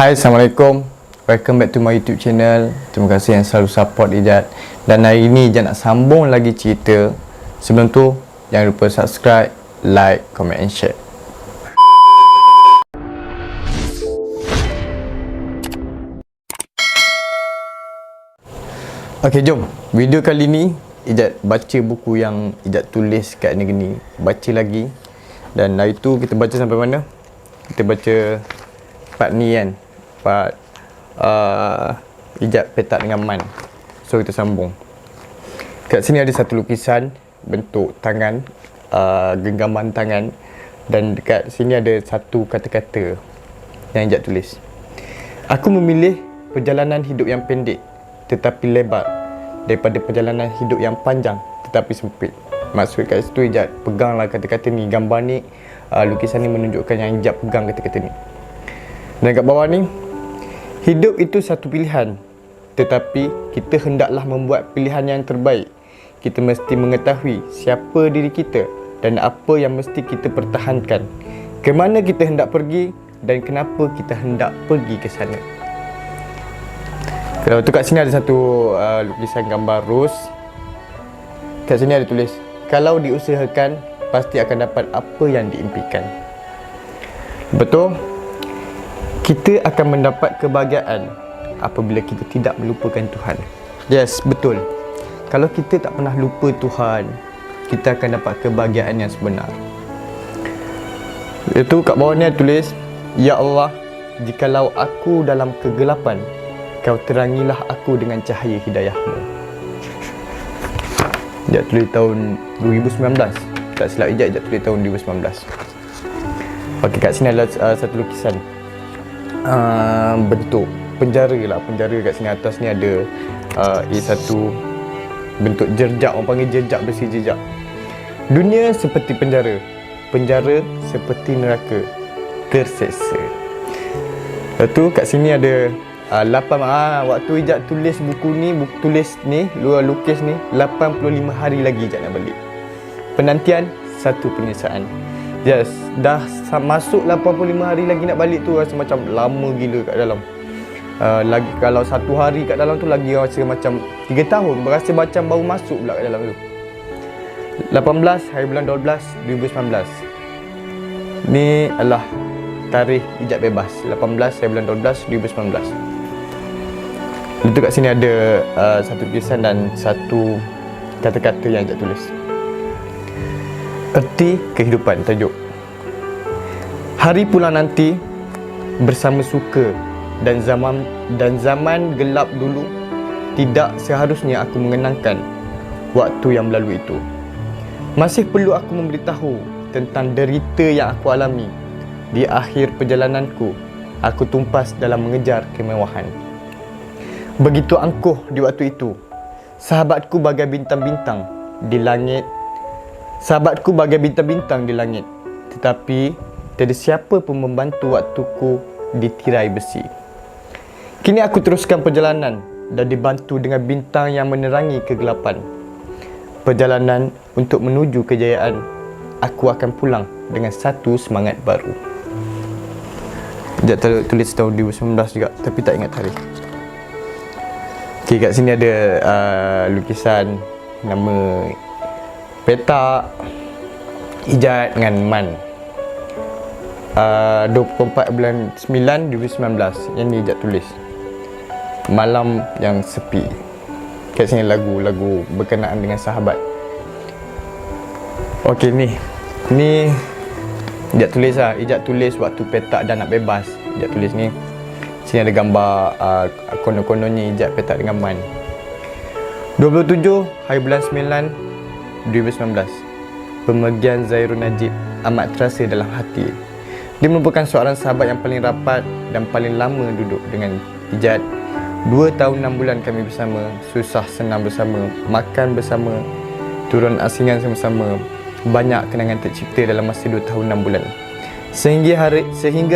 Hai, Assalamualaikum. Welcome back to my YouTube channel. Terima kasih yang selalu support Ijat. Dan hari ini Ijat nak sambung lagi cerita. Sebelum tu, jangan lupa subscribe, like, comment and share. Ok, jom. Video kali ni Ijat baca buku yang Ijat tulis kat negeri ni. Baca lagi. Dan hari tu kita baca sampai mana? Kita baca part ni kan, part Ijat petak dengan Man. So kita sambung. Kat sini ada satu lukisan bentuk tangan, genggaman tangan. Dan dekat sini ada satu kata-kata yang Ijat tulis. Aku memilih perjalanan hidup yang pendek tetapi lebar daripada perjalanan hidup yang panjang tetapi sempit. Maksud kat situ Ijat peganglah kata-kata ni. Gambar ni, lukisan ni menunjukkan yang Ijat pegang kata-kata ni. Dan kat bawah ni, hidup itu satu pilihan, tetapi kita hendaklah membuat pilihan yang terbaik. Kita mesti mengetahui siapa diri kita dan apa yang mesti kita pertahankan, ke mana kita hendak pergi dan kenapa kita hendak pergi ke sana. Kalau tu kat sini ada satu lukisan gambar ros. Kat sini ada tulis, kalau diusahakan pasti akan dapat apa yang diimpikan. Betul? Kita akan mendapat kebahagiaan apabila kita tidak melupakan Tuhan. Yes, betul. Kalau kita tak pernah lupa Tuhan, kita akan dapat kebahagiaan yang sebenar. Itu kat bawah ni ada tulis, Ya Allah, jikalau aku dalam kegelapan, Kau terangilah aku dengan cahaya hidayah-Mu. Ijat tulis tahun 2019. Tak silap Ijat tulis tahun 2019. Okey, kat sini adalah satu lukisan bentuk penjara lah. Penjara kat sini atas ni ada satu bentuk jerjak. Orang panggil jerjak besi jejak. Dunia seperti penjara, penjara seperti neraka, terseksa. Lepas tu kat sini ada 8 waktu Ijat tulis buku ni, lukis ni 85 hari lagi Ijat nak balik. Penantian, satu penyesalan. Yes, dah masuk 85 hari lagi nak balik tu, rasa macam lama gila kat dalam. Lagi kalau satu hari kat dalam tu lagi rasa macam 3 tahun, berasa macam baru masuk pula kat dalam tu. 18 hari bulan 12 2019. Ni adalah tarikh Ijat bebas, 18 hari bulan 12 2019. Itu kat sini ada satu tulisan dan satu kata-kata yang Ijat tulis. Erti kehidupan, tajuk. Hari pulang nanti bersama suka dan zaman gelap dulu, tidak seharusnya aku mengenangkan waktu yang berlalu itu. Masih perlu aku memberitahu tentang derita yang aku alami. Di akhir perjalananku, aku tumpas dalam mengejar kemewahan. Begitu angkuh di waktu itu. Sahabatku bagai bintang-bintang di langit. Tetapi tiada siapa pun membantu waktuku di tirai besi. Kini aku teruskan perjalanan dan dibantu dengan bintang yang menerangi kegelapan. Perjalanan untuk menuju kejayaan. Aku akan pulang dengan satu semangat baru. Ijat tulis tahun 2019 juga, tapi tak ingat tarikh. Okay, kat sini ada lukisan nama petak Ijat dengan Man. 24 bulan 9 2019. Yang ni Ijat tulis. Malam yang sepi. Kat sini lagu berkenaan dengan sahabat. Okey, ni Ijat tulis lah. Ijat tulis waktu petak dah nak bebas. Ijat tulis ni. Sini ada gambar konon-kononnya Ijat petak dengan Man. 27 hari bulan 9 2019. Pemergian Zairul Najib amat terasa dalam hati. Dia merupakan seorang sahabat yang paling rapat dan paling lama duduk dengan Ijat. 2 tahun 6 bulan kami bersama, susah senang bersama, makan bersama, turun asingan sama-sama. Banyak kenangan tercipta dalam masa 2 tahun 6 bulan. Sehingga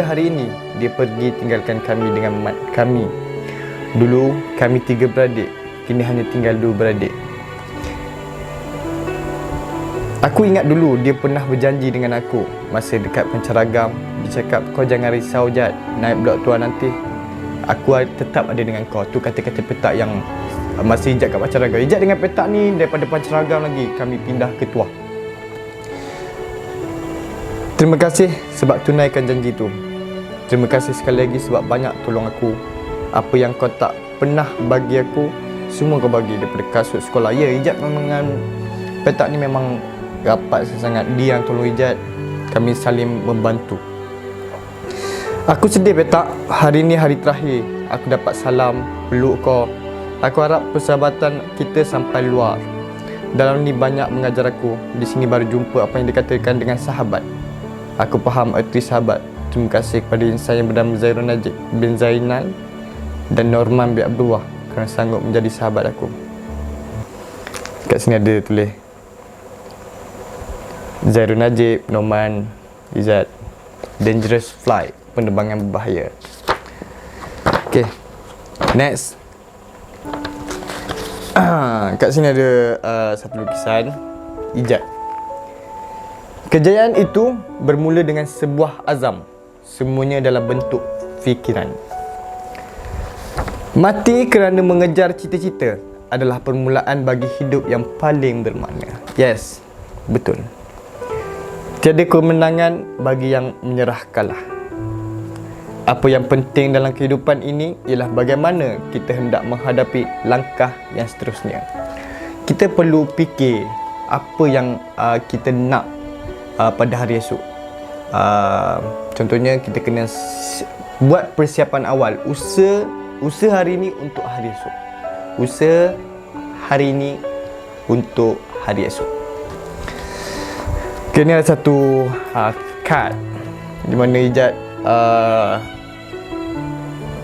hari ini dia pergi tinggalkan kami dengan mat kami. Dulu kami 3 beradik, kini hanya tinggal 2 beradik. Aku ingat dulu dia pernah berjanji dengan aku masa dekat penceragam. Dia cakap, kau jangan risau Jad, naik blok tuan nanti. Aku tetap ada dengan kau. Tu kata-kata petak yang masa Ijat kat Pancaragam. Ijat dengan petak ni daripada Pancaragam lagi kami pindah ke Tuah. Terima kasih sebab tunaikan janji tu. Terima kasih sekali lagi sebab banyak tolong aku. Apa yang kau tak pernah bagi aku, semua kau bagi. Daripada kasut sekolah. Ya, Ijat dengan petak ni memang rapat sangat. Dia yang tolong Ijat. Kami saling membantu. Aku sedih petak. Hari ni hari terakhir aku dapat salam, peluk kau. Aku harap persahabatan kita sampai luar. Dalam ni banyak mengajar aku. Di sini baru jumpa apa yang dikatakan dengan sahabat. Aku faham erti sahabat. Terima kasih kepada insan yang bernama Zairul Najib bin Zainal dan Norman bin Abdullah kerana sanggup menjadi sahabat aku. Kat sini ada tulis Zairul Najib, Norman, Izzat. Dangerous flight, penerbangan berbahaya. Okay, next. Kat sini ada satu lukisan Ijat. Kejayaan itu bermula dengan sebuah azam. Semuanya dalam bentuk fikiran. Mati kerana mengejar cita-cita adalah permulaan bagi hidup yang paling bermakna. Yes, betul. Tiada kemenangan bagi yang menyerah kalah. Apa yang penting dalam kehidupan ini ialah bagaimana kita hendak menghadapi langkah yang seterusnya. Kita perlu fikir apa yang kita nak pada hari esok. Contohnya kita kena buat persiapan awal. Usaha hari ini untuk hari esok. Usaha hari ini untuk hari esok. Okay, ni ada satu kad di mana Ijat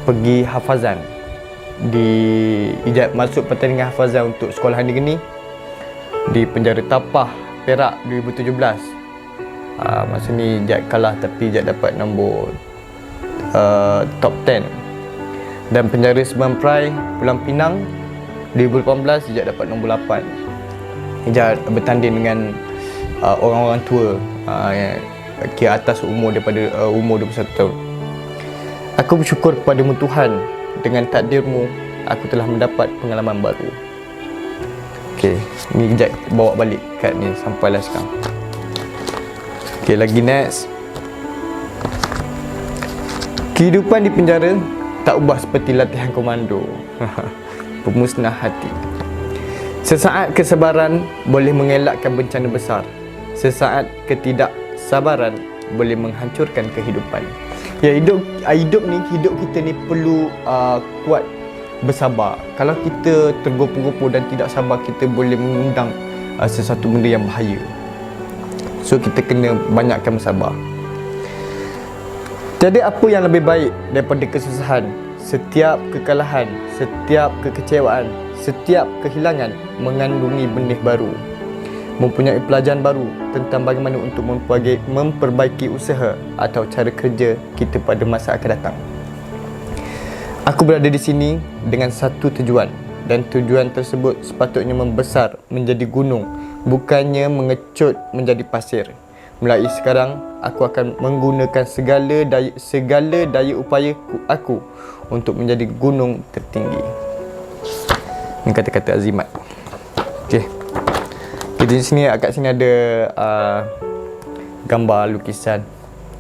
pergi hafazan. Ijat masuk pertandingan hafazan untuk sekolahan negeri di penjara Tapah, Perak 2017. Masa ni Ijat kalah tapi Ijat dapat nombor top 10. Dan penjara Sembilan Perai, Pulang Pinang 2018 Ijat dapat nombor 8. Ijat bertanding dengan orang-orang tua kira atas umur daripada umur 21 tahun. Aku bersyukur kepadamu Tuhan. Dengan takdirmu aku telah mendapat pengalaman baru. Okay, ni Ijat bawa balik kad ni sampailah sekarang. Okay, lagi next. Kehidupan di penjara tak ubah seperti latihan komando. Pemusnah hati. Sesaat kesabaran boleh mengelakkan bencana besar. Sesaat ketidaksabaran boleh menghancurkan kehidupan. Ya, hidup kita ni perlu kuat bersabar. Kalau kita tergopoh-gopoh dan tidak sabar, kita boleh mengundang sesuatu benda yang bahaya. So kita kena banyakkan bersabar. Tiada apa yang lebih baik daripada kesusahan. Setiap kekalahan, setiap kekecewaan, setiap kehilangan mengandungi benih baru. Mempunyai pelajaran baru tentang bagaimana untuk memperbaiki usaha atau cara kerja kita pada masa akan datang. Aku berada di sini dengan satu tujuan, dan tujuan tersebut sepatutnya membesar menjadi gunung, bukannya mengecut menjadi pasir. Mulai sekarang aku akan menggunakan segala daya upaya aku untuk menjadi gunung tertinggi. Ini kata-kata azimat. Okey. Di sini, kat sini ada gambar lukisan.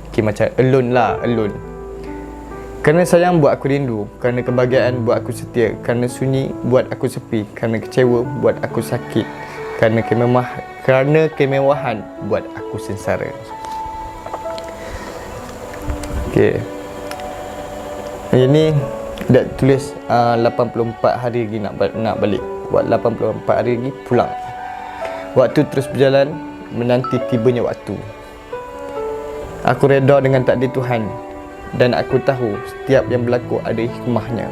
Okay, macam alone lah, alone. Kerana sayang buat aku rindu, kerana kebahagiaan buat aku setia, kerana sunyi buat aku sepi, kerana kecewa buat aku sakit, kerana kemewahan buat aku sengsara. Okay. Ini dah tulis 84 hari lagi nak balik. Buat 84 hari lagi pulang. Waktu terus berjalan menanti tibanya waktu. Aku reda dengan takdir Tuhan dan aku tahu setiap yang berlaku ada hikmahnya.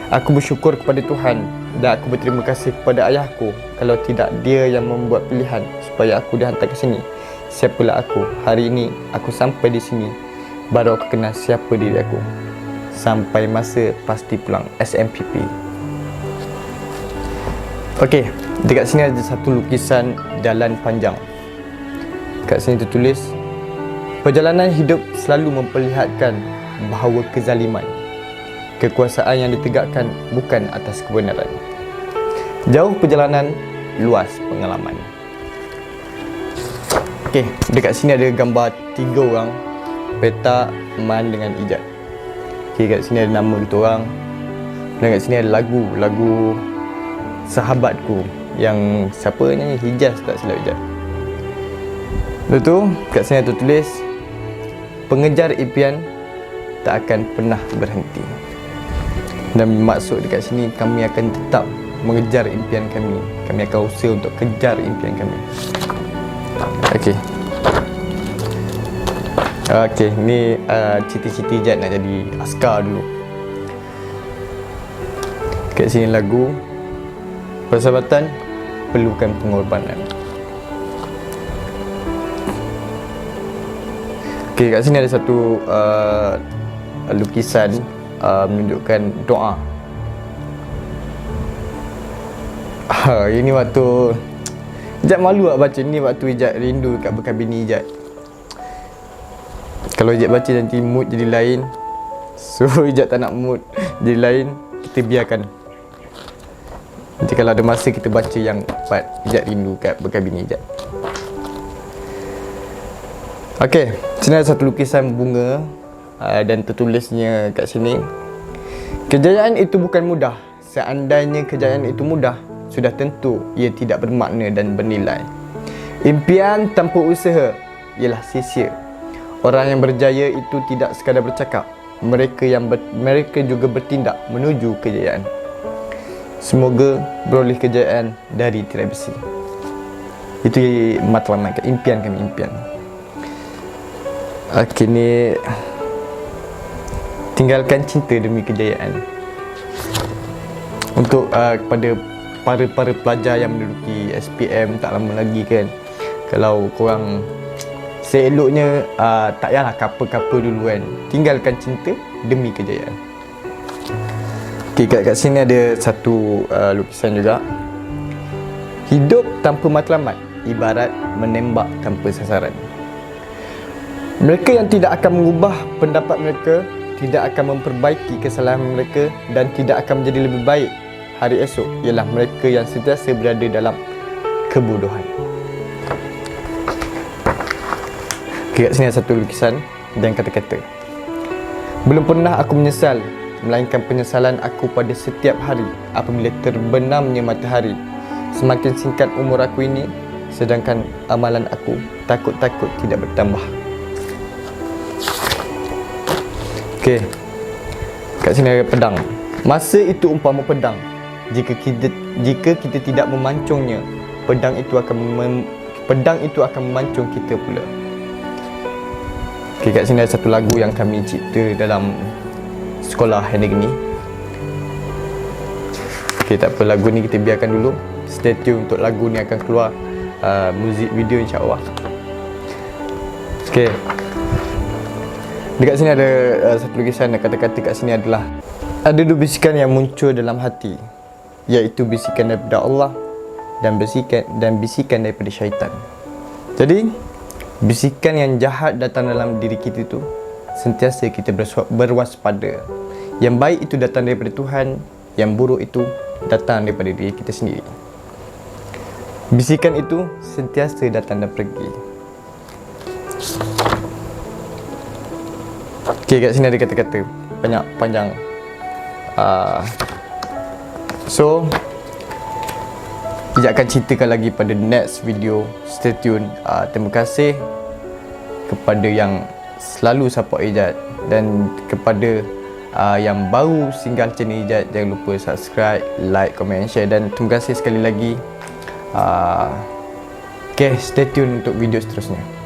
Aku bersyukur kepada Tuhan dan aku berterima kasih kepada ayahku. Kalau tidak dia yang membuat pilihan supaya aku dihantar ke sini, siapalah aku? Hari ini aku sampai di sini, baru aku kenal siapa diri aku. Sampai masa pasti pulang. SMPP. Okey, dekat sini ada satu lukisan jalan panjang. Kat sini tertulis, perjalanan hidup selalu memperlihatkan bahawa kezaliman Kekuasaan yang ditegakkan bukan atas kebenaran. Jauh perjalanan, luas pengalaman. Okey, dekat sini ada gambar 3 orang, Petak, Man dengan Ijat. Okey, kat sini ada nama kita orang. Dan kat sini ada lagu Sahabatku yang siapa nyanyi, Hijaz tak silap Ijat. Lepas tu kat sini ada tulis, pengejar impian tak akan pernah berhenti. Dan maksud dekat sini, kami akan tetap mengejar impian kami. Kami akan usaha untuk kejar impian kami. Okey. Okey, ni cita-cita Ijat nak jadi askar dulu. Kat sini lagu, persahabatan perlukan pengorbanan. Okey, kat sini ada satu lukisan menunjukkan doa. Ini waktu Ijat malu nak baca ni, waktu Ijat rindu kat bekas bini Ijat. Kalau Ijat baca nanti mood jadi lain. So Ijat tak nak mood jadi lain, kita biarkan. Nanti kalau ada masa kita baca yang part Ijat rindu kat bekas bini Ijat. Okey, sini ada satu lukisan bunga dan tertulisnya kat sini, kejayaan itu bukan mudah. Seandainya kejayaan itu mudah, sudah tentu ia tidak bermakna dan bernilai. Impian tanpa usaha ialah sia-sia. Orang yang berjaya itu tidak sekadar bercakap, mereka juga bertindak menuju kejayaan. Semoga beroleh kejayaan dari tirai besi. Itu matlamat impian kami, impian. Okey, ni tinggalkan cinta demi kejayaan. Untuk kepada para pelajar yang menduduki SPM tak lama lagi kan, kalau korang seeloknya tak payahlah couple dulu kan, tinggalkan cinta demi kejayaan. Okay, kat sini ada satu lukisan juga. Hidup tanpa matlamat ibarat menembak tanpa sasaran. Mereka yang tidak akan mengubah pendapat mereka, tidak akan memperbaiki kesalahan mereka dan tidak akan menjadi lebih baik hari esok ialah mereka yang sentiasa berada dalam kebodohan. Okay, kat sini ada satu lukisan dan kata-kata. Belum pernah aku menyesal, melainkan penyesalan aku pada setiap hari apabila terbenamnya matahari. Semakin singkat umur aku ini, sedangkan amalan aku takut-takut tidak bertambah. Okey, kat sini ada pedang. Masa itu umpama pedang. Jika kita tidak memancungnya, pedang itu akan memancung kita pula. Okey, kat sini ada satu lagu yang kami cipta dalam sekolah negeri ni. Okey, tak apa, lagu ni kita biarkan dulu. Stay tune, untuk lagu ni akan keluar muzik video insya-Allah. Okey. Dekat sini ada satu lukisan dan kata-kata kat sini adalah, ada dua bisikan yang muncul dalam hati, iaitu bisikan daripada Allah dan bisikan daripada syaitan. Jadi bisikan yang jahat datang dalam diri kita tu, sentiasa kita berwaspada. Yang baik itu datang daripada Tuhan, yang buruk itu datang daripada diri kita sendiri. Bisikan itu sentiasa datang dan pergi. Okey, kat sini ada kata-kata banyak panjang. So Ijat akan ceritakan lagi pada next video. Stay tune. Terima kasih kepada yang selalu support Ijat, dan kepada yang baru singgah channel Ijat, jangan lupa subscribe, like, comment, share. Dan terima kasih sekali lagi. Okay, stay tune untuk video seterusnya.